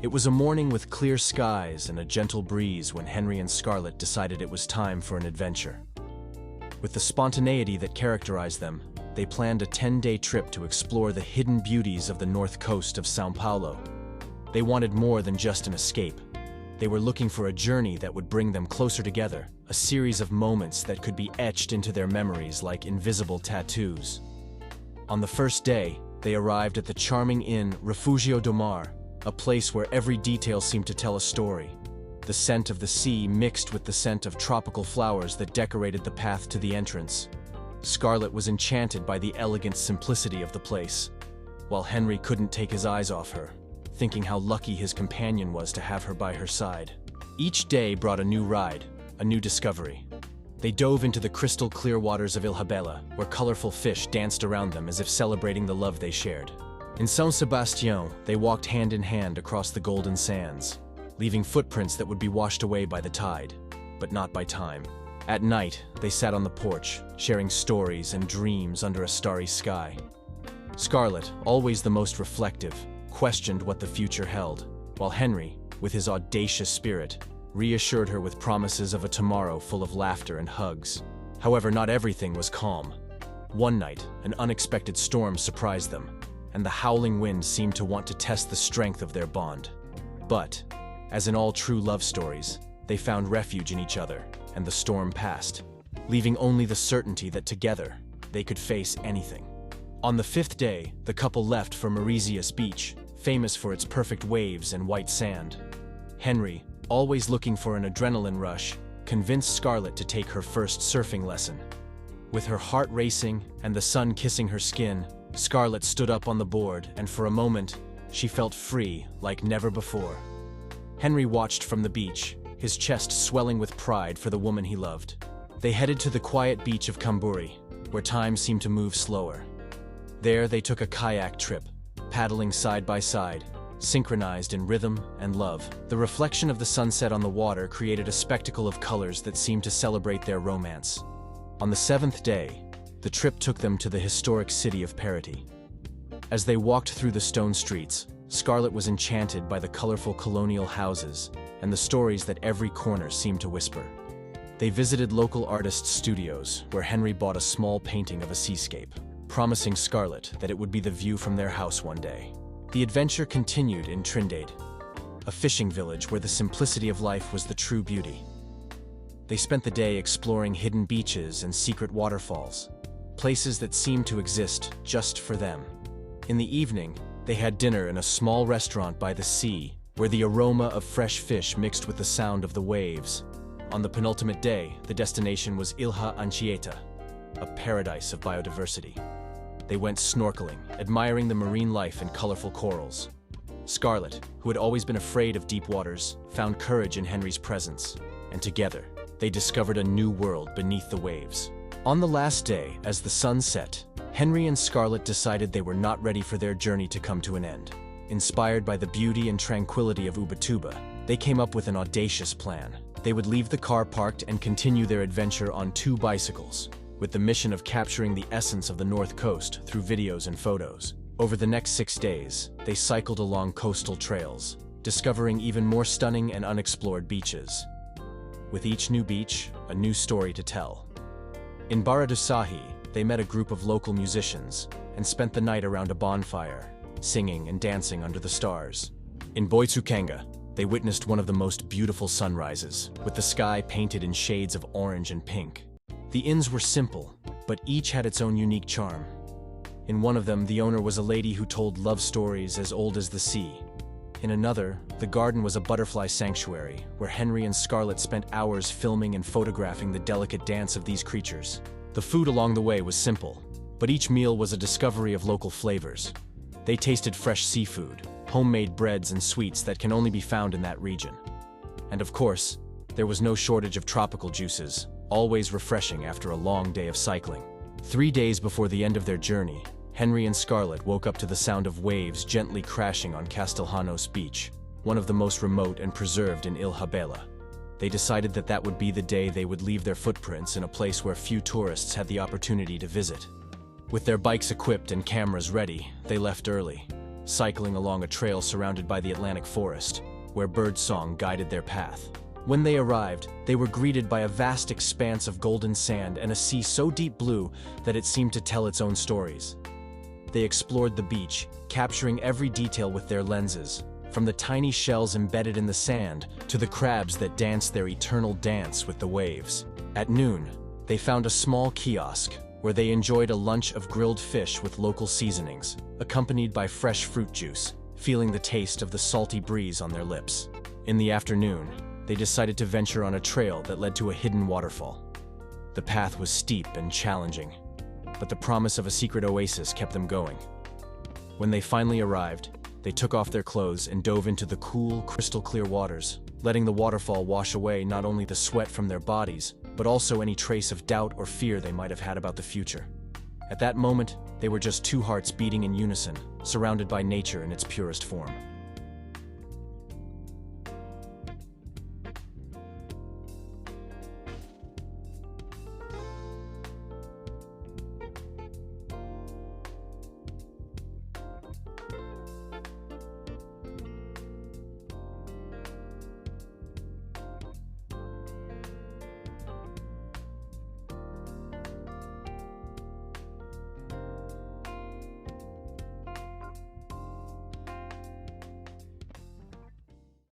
It was a morning with clear skies and a gentle breeze when Henry and Scarlett decided it was time for an adventure. With the spontaneity that characterized them, they planned a 10-day trip to explore the hidden beauties of the north coast of São Paulo. They wanted more than just an escape. They were looking for a journey that would bring them closer together, a series of moments that could be etched into their memories like invisible tattoos. On the first day, they arrived at the charming inn Refugio do Mar, a place where every detail seemed to tell a story. The scent of the sea mixed with the scent of tropical flowers that decorated the path to the entrance. Scarlett was enchanted by the elegant simplicity of the place, while Henry couldn't take his eyes off her, thinking how lucky his companion was to have her by her side. Each day brought a new ride, a new discovery. They dove into the crystal clear waters of Ilhabela, where colorful fish danced around them as if celebrating the love they shared. In São Sebastião, they walked hand in hand across the golden sands, leaving footprints that would be washed away by the tide, but not by time. At night, they sat on the porch, sharing stories and dreams under a starry sky. Scarlett, always the most reflective, questioned what the future held, while Henry, with his audacious spirit, reassured her with promises of a tomorrow full of laughter and hugs. However, not everything was calm. One night, an unexpected storm surprised them, and the howling wind seemed to want to test the strength of their bond. But, as in all true love stories, they found refuge in each other, and the storm passed, leaving only the certainty that together, they could face anything. On the fifth day, the couple left for Mauritius Beach, famous for its perfect waves and white sand. Henry, always looking for an adrenaline rush, convinced Scarlett to take her first surfing lesson. With her heart racing and the sun kissing her skin, Scarlett stood up on the board, and for a moment, she felt free like never before. Henry watched from the beach, his chest swelling with pride for the woman he loved. They headed to the quiet beach of Camburi, where time seemed to move slower. There they took a kayak trip, paddling side by side, synchronized in rhythm and love. The reflection of the sunset on the water created a spectacle of colors that seemed to celebrate their romance. On the seventh day, the trip took them to the historic city of Paraty. As they walked through the stone streets, Scarlett was enchanted by the colorful colonial houses and the stories that every corner seemed to whisper. They visited local artists' studios, where Henry bought a small painting of a seascape, promising Scarlett that it would be the view from their house one day. The adventure continued in Trindade, a fishing village where the simplicity of life was the true beauty. They spent the day exploring hidden beaches and secret waterfalls, places that seemed to exist just for them. In the evening, they had dinner in a small restaurant by the sea, where the aroma of fresh fish mixed with the sound of the waves. On the penultimate day, the destination was Ilha Anchieta, a paradise of biodiversity. They went snorkeling, admiring the marine life and colorful corals. Scarlett, who had always been afraid of deep waters, found courage in Henry's presence, and together, they discovered a new world beneath the waves. On the last day, as the sun set, Henry and Scarlett decided they were not ready for their journey to come to an end. Inspired by the beauty and tranquility of Ubatuba, they came up with an audacious plan. They would leave the car parked and continue their adventure on 2 bicycles, with the mission of capturing the essence of the North Coast through videos and photos. Over the next 6 days, they cycled along coastal trails, discovering even more stunning and unexplored beaches. With each new beach, a new story to tell. In Barra do Sahi, they met a group of local musicians and spent the night around a bonfire, singing and dancing under the stars. In Boitucanga, they witnessed one of the most beautiful sunrises, with the sky painted in shades of orange and pink. The inns were simple, but each had its own unique charm. In one of them, the owner was a lady who told love stories as old as the sea. In another, the garden was a butterfly sanctuary, where Henry and Scarlett spent hours filming and photographing the delicate dance of these creatures. The food along the way was simple, but each meal was a discovery of local flavors. They tasted fresh seafood, homemade breads and sweets that can only be found in that region. And of course, there was no shortage of tropical juices, always refreshing after a long day of cycling. 3 days before the end of their journey, Henry and Scarlett woke up to the sound of waves gently crashing on Castelhanos Beach, one of the most remote and preserved in Ilhabela. They decided that that would be the day they would leave their footprints in a place where few tourists had the opportunity to visit. With their bikes equipped and cameras ready, they left early. cycling along a trail surrounded by the Atlantic forest, where birdsong guided their path. When they arrived, they were greeted by a vast expanse of golden sand and a sea so deep blue that it seemed to tell its own stories. They explored the beach, capturing every detail with their lenses, from the tiny shells embedded in the sand to the crabs that danced their eternal dance with the waves. At noon, they found a small kiosk where they enjoyed a lunch of grilled fish with local seasonings, accompanied by fresh fruit juice, feeling the taste of the salty breeze on their lips. In the afternoon, they decided to venture on a trail that led to a hidden waterfall. The path was steep and challenging, but the promise of a secret oasis kept them going. When they finally arrived, they took off their clothes and dove into the cool, crystal-clear waters, letting the waterfall wash away not only the sweat from their bodies, but also any trace of doubt or fear they might have had about the future. At that moment, they were just two hearts beating in unison, surrounded by nature in its purest form.